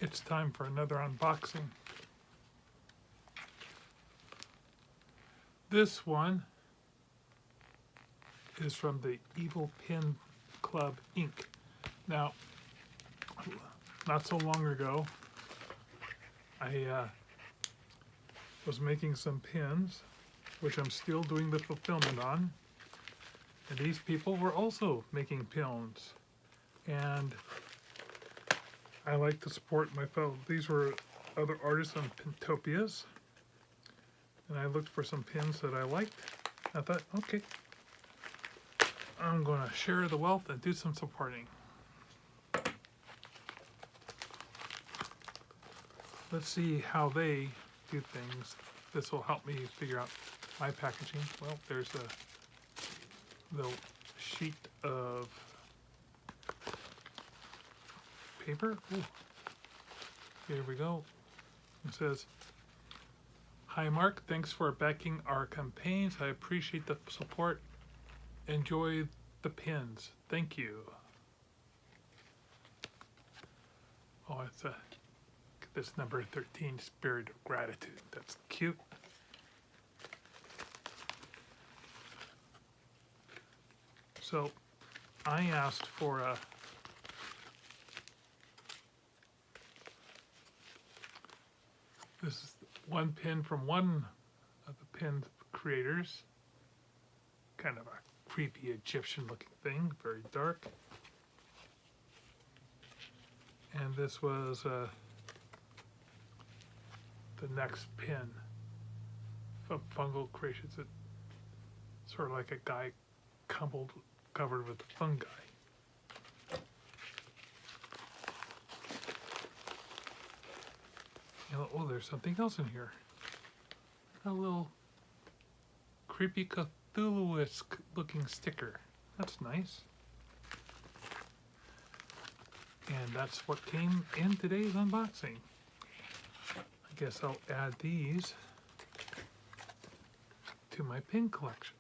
It's time for another unboxing. This one is from the Evil Pin Club Inc. Now, not so long ago, I was making some pins, which I'm still doing the fulfillment on. And these people were also making pins. And I like to support my fellow. These were other artists on Pintopias. And I looked for some pins that I liked. I thought, okay, I'm going to share the wealth and do some supporting. Let's see how they do things. This will help me figure out my packaging. Well, there's a little sheet of paper. Ooh. Here we go. It says, "Hi Mark, thanks for backing our campaigns. I appreciate the support. Enjoy the pins. Thank you." Oh, it's this number 13, Spirit of Gratitude. That's cute. So I asked for a this is one pin from one of the pin creators. Kind of a creepy Egyptian looking thing, very dark. And this was the next pin from Fungal Creations. It's sort of like a guy covered with fungi. Oh, there's something else in here. A little creepy Cthulhu-esque looking sticker. That's nice. And that's what came in today's unboxing. I guess I'll add these to my pin collection.